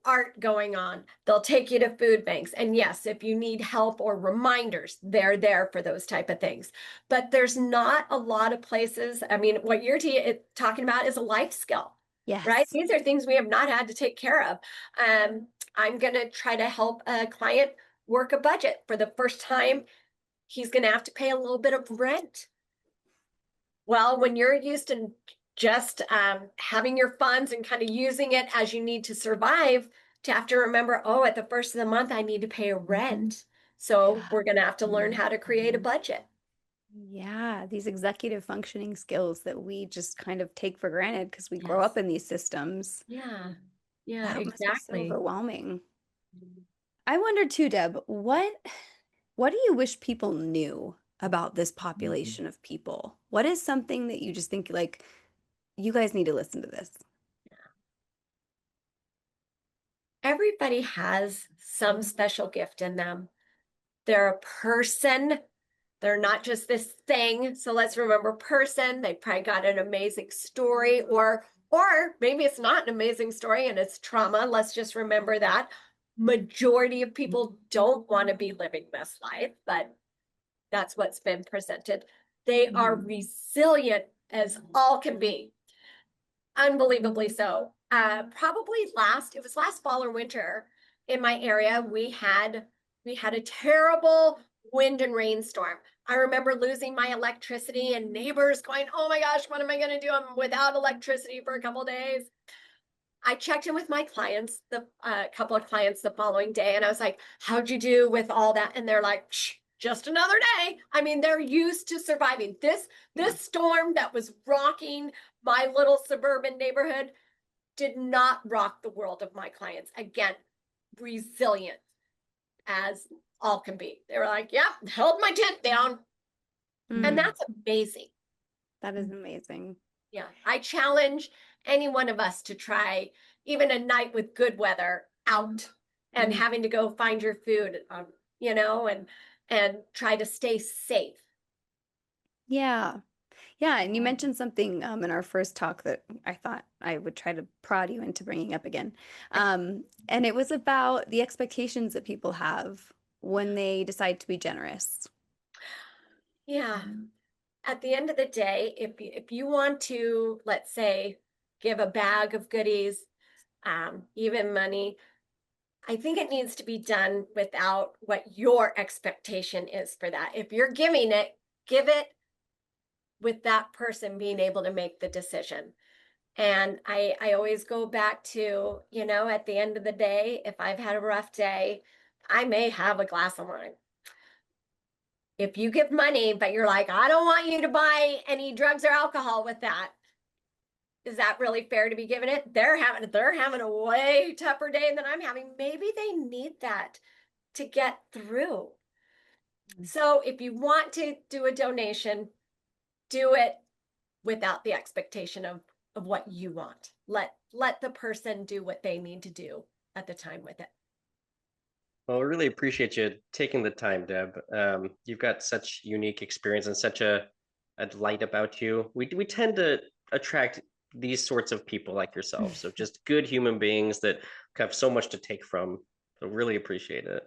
art going on. They'll take you to food banks. And yes, if you need help or reminders, they're there for those type of things. But there's not a lot of places. I mean, what you're talking about is a life skill. Yes. Right? These are things we have not had to take care of. I'm going to try to help a client work a budget. For the first time, he's going to have to pay a little bit of rent. Well, when you're used to just having your funds and kind of using it as you need to survive, to have to remember, oh, at the first of the month, I need to pay a rent. So we're going to have to learn how to create a budget. Yeah, these executive functioning skills that we just kind of take for granted because we grow up in these systems. Yeah. Yeah, That must be so exactly. overwhelming. I wonder too, Deb, what do you wish people knew about this population of people? What is something that you just think like you guys need to listen to this? Everybody has some special gift in them. They're a person. They're not just this thing. So let's remember person. They probably got an amazing story, or maybe it's not an amazing story and it's trauma. Let's just remember that. Majority of people don't want to be living this life, but that's what's been presented. They are resilient as all can be. Unbelievably so. Probably it was last fall or winter in my area, we had a terrible wind and rainstorm. I remember losing my electricity and neighbors going, "Oh my gosh, what am I going to do? I'm without electricity for a couple of days." I checked in with my clients, the couple of clients the following day, and I was like, "How'd you do with all that?" And they're like, "Just another day." I mean, they're used to surviving this storm that was rocking my little suburban neighborhood did not rock the world of my clients. Again, resilient as all can be. They were like, "Yeah, held my tent down." And that's amazing. That is amazing. Yeah, I challenge any one of us to try even a night with good weather out and having to go find your food, and try to stay safe. Yeah. Yeah, and you mentioned something in our first talk that I thought I would try to prod you into bringing up again. And it was about the expectations that people have when they decide to be generous. Yeah. At the end of the day, if you want to, let's say, give a bag of goodies, even money, I think it needs to be done without what your expectation is for that. If you're giving it, give it with that person being able to make the decision. And I always go back to, at the end of the day, if I've had a rough day, I may have a glass of wine. If you give money, but you're like, "I don't want you to buy any drugs or alcohol with that," is that really fair to be giving it? They're having a way tougher day than I'm having. Maybe they need that to get through. So if you want to do a donation, do it without the expectation of what you want. Let the person do what they need to do at the time with it. Well, I really appreciate you taking the time, Deb. You've got such unique experience and such a light about you. We tend to attract these sorts of people like yourself. So just good human beings that have so much to take from. So really appreciate it.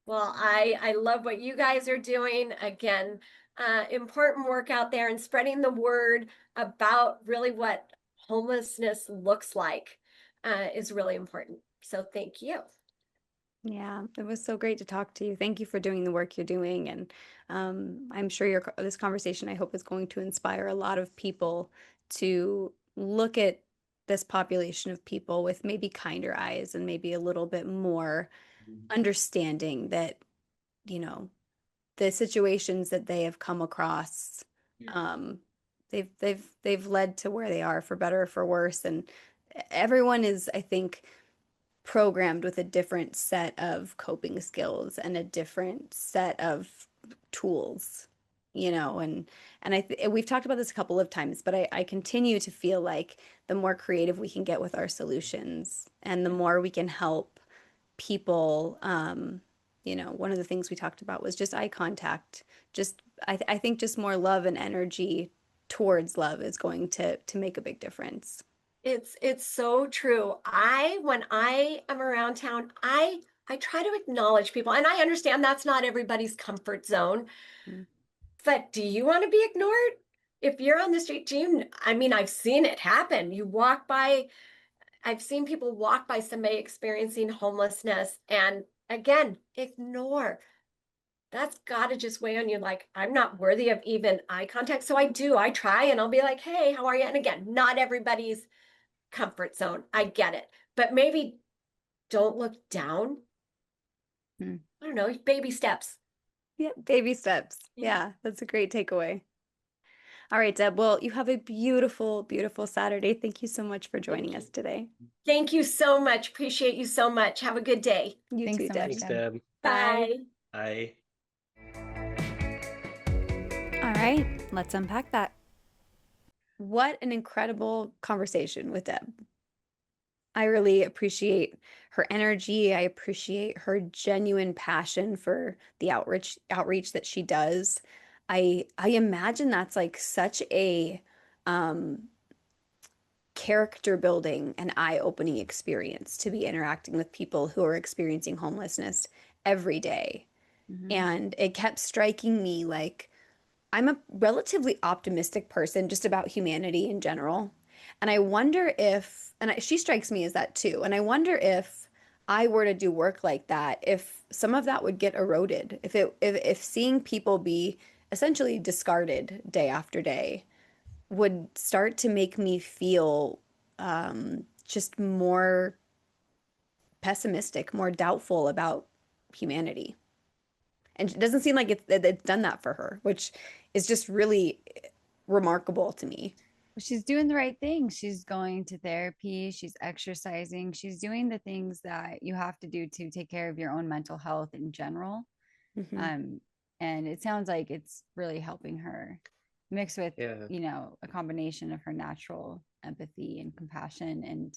Well, I love what you guys are doing. Again, important work out there and spreading the word about really what homelessness looks like is really important. So thank you. Yeah, it was so great to talk to you. Thank you for doing the work you're doing. And I'm sure this conversation, I hope, is going to inspire a lot of people to look at this population of people with maybe kinder eyes and maybe a little bit more understanding that, you know, the situations that they have come across, um, they've led to where they are for better or for worse. And everyone is, I think, programmed with a different set of coping skills and a different set of tools, and we've talked about this a couple of times, but I continue to feel like the more creative we can get with our solutions and the more we can help people, one of the things we talked about was just eye contact. Just I think just more love and energy towards love is going to make a big difference. It's so true. When I am around town, I try to acknowledge people, and I understand that's not everybody's comfort zone. Mm. But do you want to be ignored? If you're on the street, I mean, I've seen it happen. I've seen people walk by somebody experiencing homelessness and again, ignore. That's got to just weigh on you. Like, I'm not worthy of even eye contact. So I try and I'll be like, "Hey, how are you?" And again, not everybody's comfort zone. I get it. But maybe don't look down. Mm. I don't know, baby steps. Yeah, baby steps. Yeah. Yeah, that's a great takeaway. All right, Deb. Well, you have a beautiful, beautiful Saturday. Thank you so much for joining us today. Thank you so much. Appreciate you so much. Have a good day. You Thanks too, so Deb. much, Thanks, Deb. Deb. Bye. Bye. All right, let's unpack that. What an incredible conversation with Deb. I really appreciate her energy. I appreciate her genuine passion for the outreach that she does. I imagine that's like such a character building and eye-opening experience to be interacting with people who are experiencing homelessness every day. And it kept striking me like I'm a relatively optimistic person just about humanity in general. And I wonder if, she strikes me as that too. And I wonder if I were to do work like that, if some of that would get eroded, if seeing people be essentially discarded day after day would start to make me feel just more pessimistic, more doubtful about humanity. And it doesn't seem like it's done that for her, which is just really remarkable to me. She's doing the right thing. She's going to therapy, she's exercising, she's doing the things that you have to do to take care of your own mental health in general. Mhm. And it sounds like it's really helping her, mixed with, Yeah. a combination of her natural empathy and compassion and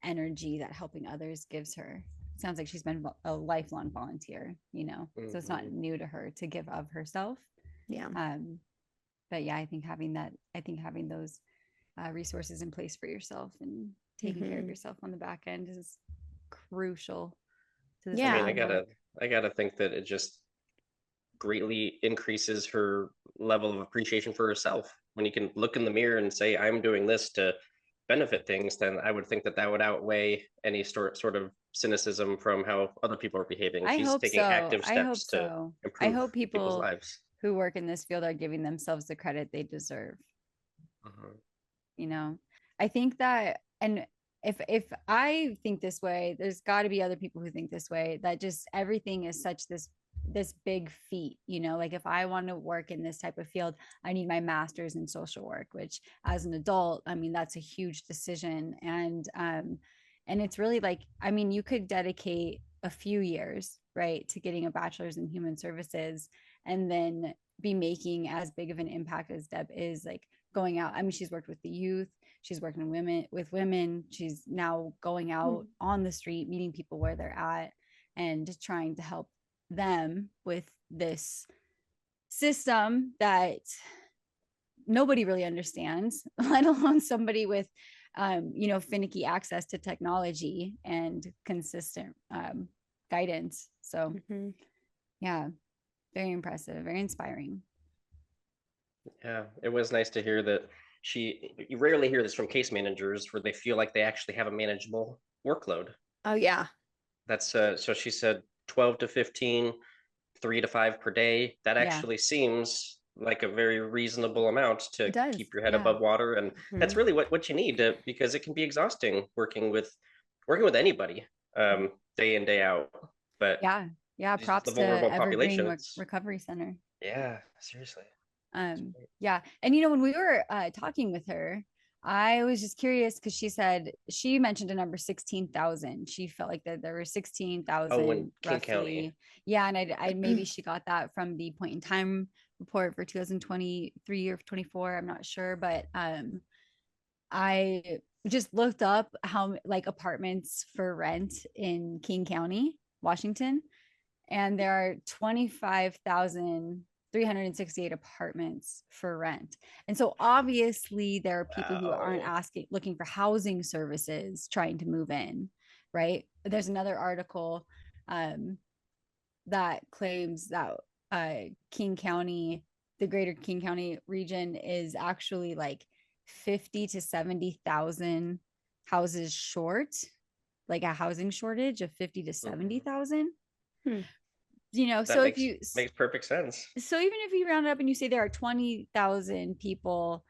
energy that helping others gives her. It sounds like she's been a lifelong volunteer, so it's not new to her to give of herself. Yeah. But yeah, I think having those resources in place for yourself and taking care of yourself on the back end is crucial to this. Yeah. I mean, I gotta think that it just greatly increases her level of appreciation for herself. When you can look in the mirror and say, I'm doing this to benefit things, then I would think that that would outweigh any sort of cynicism from how other people are behaving. I She's hope taking so. active I hope steps to so. I improve hope people's people lives. who work in this field are giving themselves the credit they deserve. I think that, and if I think this way, there's got to be other people who think this way, that just everything is such this big feat, like if I want to work in this type of field, I need my master's in social work, which as an adult, I mean, that's a huge decision. And it's really like, I mean, you could dedicate a few years, right, to getting a bachelor's in human services and then be making as big of an impact as Deb is, like going out. I mean, she's worked with the youth, she's working with women, she's now going out on the street, meeting people where they're at and just trying to help them with this system that nobody really understands, let alone somebody with finicky access to technology and consistent guidance. So yeah, very impressive, very inspiring. Yeah, it was nice to hear that you rarely hear this from case managers where they feel like they actually have a manageable workload. Oh yeah. That's so she said 12 to 15, 3 to 5 per day. That actually seems like a very reasonable amount to keep your head above water. And that's really what you need because it can be exhausting working with anybody day in, day out. But yeah, props the vulnerable to Evergreen populations. Recovery Center. Yeah, seriously. Yeah. And when we were talking with her, I was just curious because she mentioned a number 16,000. She felt like that there were 16,000 in King roughly. County. Yeah, and I maybe she got that from the point in time report for 2023 or 24. I'm not sure, but I just looked up how like apartments for rent in King County, Washington, and there are 25,368 apartments for rent. And so obviously there are people who aren't looking for housing services trying to move in, right? There's another article that claims that King County, the greater King County region is actually like 50 to 70,000 houses short, like a housing shortage of 50 to 70,000. So makes perfect sense. So even if you round it up and you say there are 20,000 people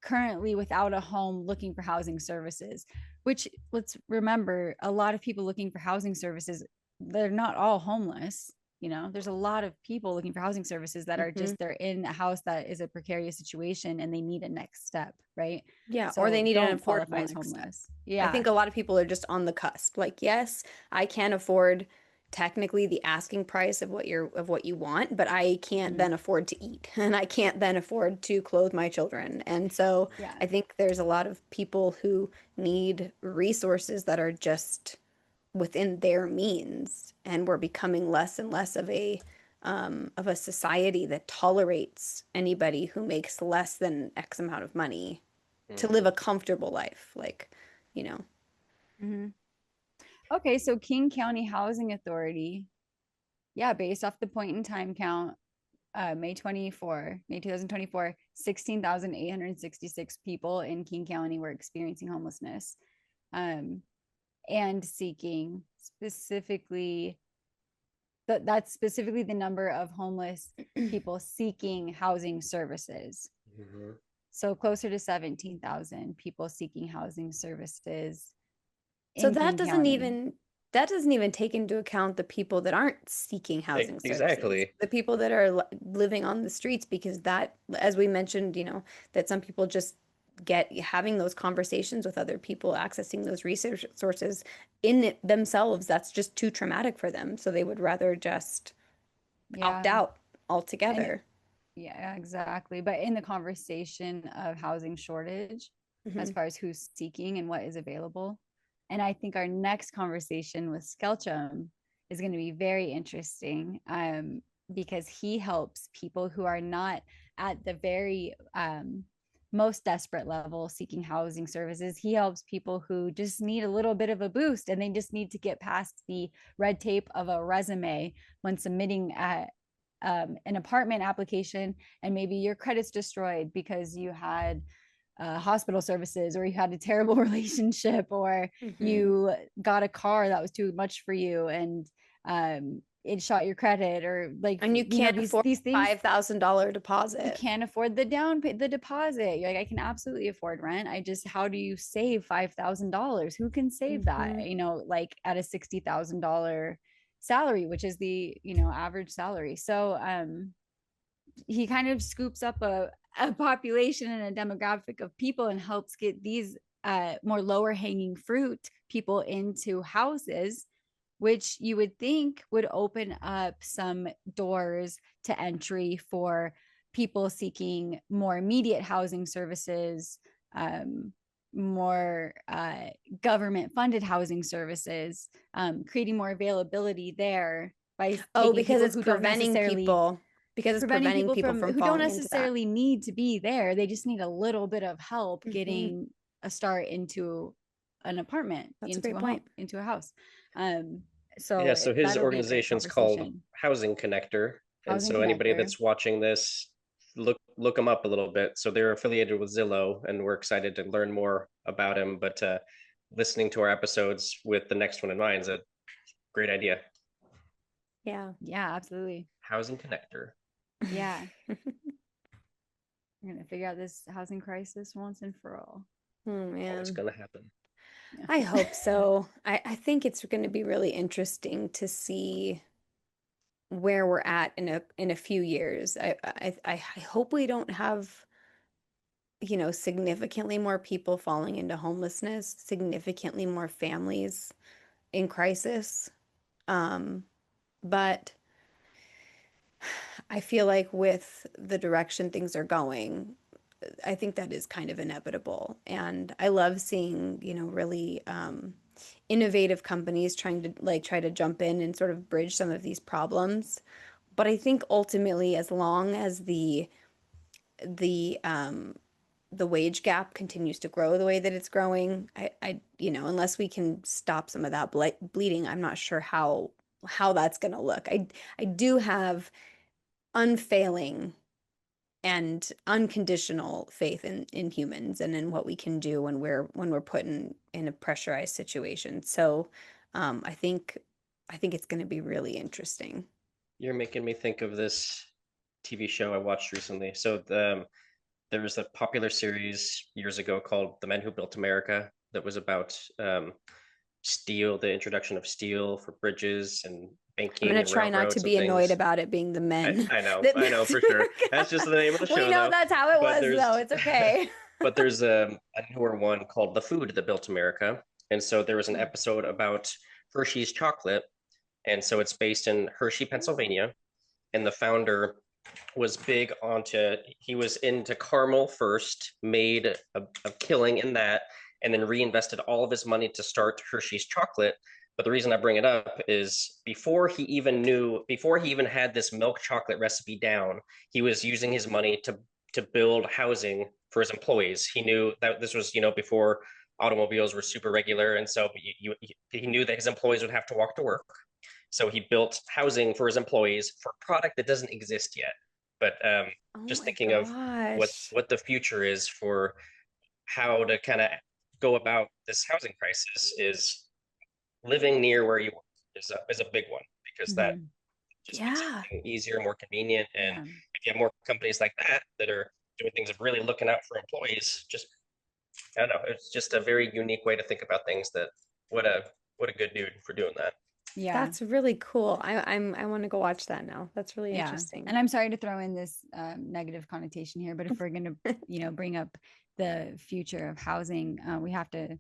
currently without a home looking for housing services, which let's remember, a lot of people looking for housing services, they're not all homeless. there's a lot of people looking for housing services that are just, they're in a house that is a precarious situation and they need a next step, right? Yeah, So or they need an don't qualify affordable as next step. homeless. I Yeah. think a lot of people are just on the cusp. Like, yes, I can afford technically the asking price of what you want, but I can't then afford to eat, and I can't then afford to clothe my children. And so Yeah. I think there's a lot of people who need resources that are just within their means, and we're becoming less and less of a society that tolerates anybody who makes less than X amount of money to live a comfortable life, like, you know. Mhm. Okay, so King County Housing Authority, yeah, based off the point in time count, May 2024, 16,866 people in King County were experiencing homelessness, and seeking specifically, that's specifically the number of homeless people seeking housing services. So closer to 17,000 people seeking housing services So in King County. that doesn't even take into account the people that aren't seeking housing services, Exactly. the people that are living on the streets, because that, as we mentioned, that some people just get having those conversations with other people, accessing those resources in it themselves, that's just too traumatic for them. So they would rather just opt Yeah. out And altogether. yeah, exactly. But in the conversation of housing shortage, as far as who's seeking and what is available. And I think our next conversation with Skelchum is going to be very interesting, because he helps people who are not at the very most desperate level seeking housing services. He helps people who just need a little bit of a boost, and they just need to get past the red tape of a resume when submitting an apartment application, and maybe your credit's destroyed because you had hospital services, or you had a terrible relationship, or you got a car that was too much for you, and it shot your credit, or like, And you can't afford these things. $5,000 You deposit. can't afford the deposit. You're like, I can absolutely afford rent. How do you save $5,000? Who can save that? Like at a $60,000 salary, which is the average salary. So he kind of scoops up a population and a demographic of people and helps get these more lower hanging fruit people into houses, which you would think would open up some doors to entry for people seeking more immediate housing services, more government funded housing services, creating more availability there by Oh, taking because people it's who don't necessarily preventing people from who don't falling into that. necessarily need to be there. They just need a little bit of help getting a start into an apartment, That's a into great a point. home, into a house. Yeah, so his That'll be a great organization's called conversation. Housing Connector. And Housing so anybody Connector. that's watching this, look them up a little bit. So they're affiliated with Zillow, and we're excited to learn more about him. But listening to our episodes with the next one in mind is a great idea. Yeah. Yeah, absolutely. Housing Connector. Yeah. We're gonna figure out this housing crisis once and for all. Oh It's man. gonna happen. Yeah. I hope so. I think it's going to be really interesting to see where we're at in a few years. I hope we don't have, significantly more people falling into homelessness, significantly more families in crisis. But I feel like with the direction things are going, I think that is kind of inevitable. And I love seeing, really innovative companies trying to try to jump in and sort of bridge some of these problems. But I think ultimately, as long as the the wage gap continues to grow the way that it's growing, unless we can stop some of that bleeding, I'm not sure how that's going to look. I do have unfailing and unconditional faith in humans and in what we can do when we're put in a pressurized situation. So I think it's going to be really interesting. You're making me think of this TV show I watched recently. So there was a popular series years ago called The Men Who Built America that was about steel, the introduction of steel for bridges and banking gonna and try not to railroads and be annoyed things. about it being the men. I know, that I know for sure. That's just the name of the We show, know though. that's how it But was, there's though. It's okay. but there's a newer one called The Food That Built America. And so there was an episode about Hershey's chocolate. And so it's based in Hershey, Pennsylvania. And the founder was big onto, he was into caramel first, made a killing in that, and then reinvested all of his money to start Hershey's chocolate. But the reason I bring it up is before he even had this milk chocolate recipe down, he was using his money to build housing for his employees. He knew that this was, before automobiles were super regular. And so he knew that his employees would have to walk to work. So he built housing for his employees for a product that doesn't exist yet. But Oh just my thinking of gosh. what the future is for how to kind of go about this housing crisis is living near where you work is a big one, because that Mhm. just makes Yeah. everything easier, more convenient. And Yeah. if you have more companies like that are doing things of really looking out for employees, just I don't know, it's just a very unique way to think about things. That what a good dude for doing that. Yeah. That's really cool. I want to go watch that now. That's really Yeah. interesting. And I'm sorry to throw in this negative connotation here, but if we're going to, bring up the future of housing, we have to,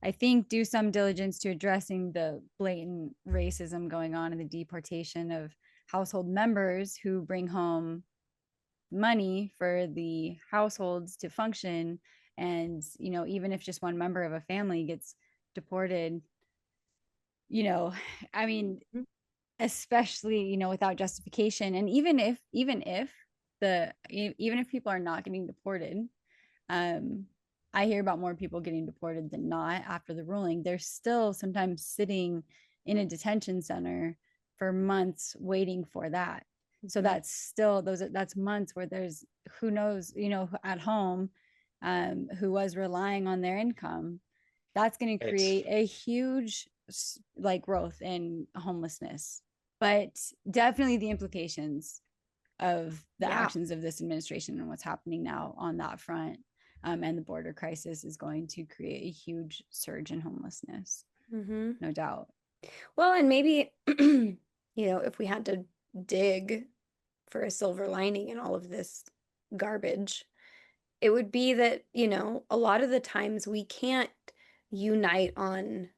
I think, do some diligence to addressing the blatant racism going on in the deportation of household members who bring home money for the households to function. And, even if just one member of a family gets deported, I mean, especially, without justification. And even if people are not getting deported, I hear about more people getting deported than not after the ruling. They're still sometimes sitting in a detention center for months waiting for that. So that's still that's months where there's who knows, at home, who was relying on their income. That's going to create a huge growth in homelessness, but definitely the implications of the actions of this administration and what's happening now on that front, and the border crisis is going to create a huge surge in homelessness. No doubt. Well, and maybe, if we had to dig for a silver lining in all of this garbage, it would be that, a lot of the times unite on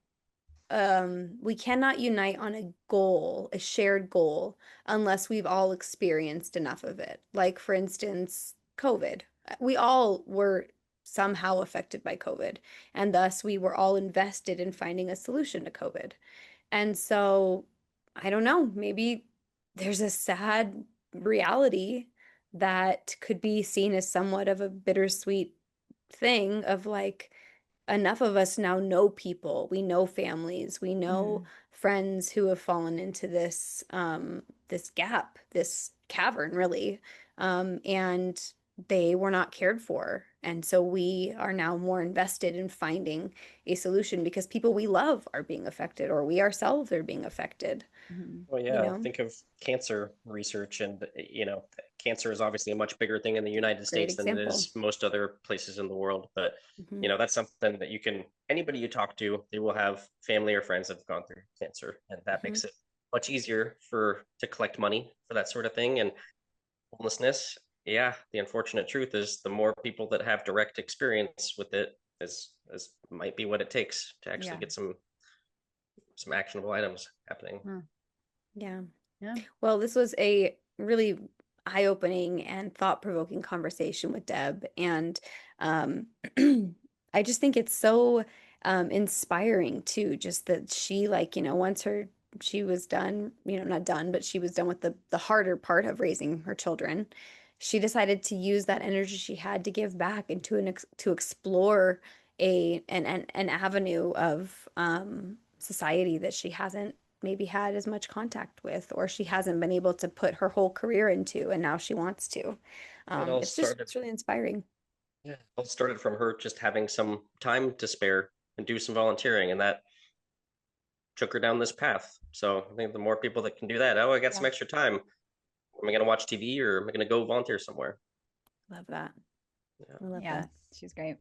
we cannot unite on a goal, a shared goal, unless we've all experienced enough of it. Like, for instance, COVID. We all were somehow affected by COVID, and thus we were all invested in finding a solution to COVID. And so, I don't know, maybe there's a sad reality that could be seen as somewhat of a bittersweet thing of like, enough of us now know people, we know families, we know friends who have fallen into this gap, this cavern, really, and they were not cared for. And so we are now more invested in finding a solution because people we love are being affected, or we ourselves are being affected. Well, yeah, think of cancer research, and cancer is obviously a much bigger thing in the United Great States than it is most other places in the world. But that's something that anybody you talk to, they will have family or friends that have gone through cancer, and that makes it much easier to collect money for that sort of thing. And homelessness, yeah, the unfortunate truth is the more people that have direct experience with it is might be what it takes to actually get some actionable items happening. Yeah. Well, this was a really eye-opening and thought-provoking conversation with Deb. And I just think it's so inspiring too, just that she once she was done, not done, but she was done with the harder part of raising her children. She decided to use that energy she had to give back and to explore an avenue of society that she hasn't maybe had as much contact with, or she hasn't been able to put her whole career into, and now she wants to. It's really inspiring. Yeah, it all started from her just having some time to spare and do some volunteering, and that took her down this path. So I think the more people that can do that, I got some extra time. Am I going to watch TV, or am I going to go volunteer somewhere? Love that. I love that. She's great.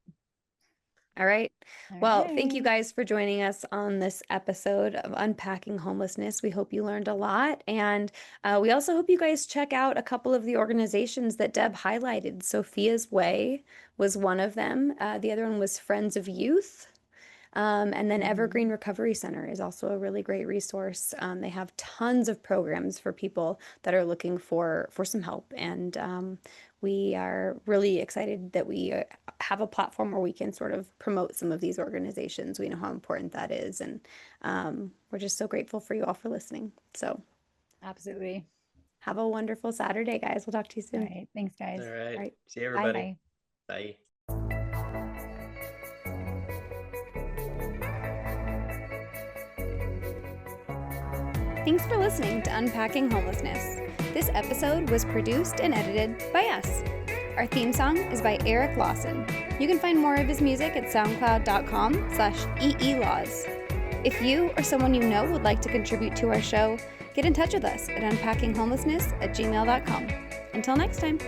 All right. All Well, thank you right. guys for joining us on this episode of Unpacking Homelessness. We hope you learned a lot. And we also hope you guys check out a couple of the organizations that Deb highlighted. Sophia's Way was one of them. The other one was Friends of Youth. And then Evergreen Recovery Center is also a really great resource. They have tons of programs for people that are looking for some help. And we are really excited that we have a platform where we can sort of promote some of these organizations. We know how important that is. And we're just so grateful for you all for listening. So Absolutely. have a wonderful Saturday, guys. We'll talk to you All soon. right. Thanks, guys. All right. All right. See you, everybody. Bye. Bye. Thanks for listening to Unpacking Homelessness. This episode was produced and edited by us. Our theme song is by Eric Lawson. You can find more of his music at soundcloud.com/eelaws. If you or someone you know would like to contribute to our show, get in touch with us at unpackinghomelessness@gmail.com. Until next time.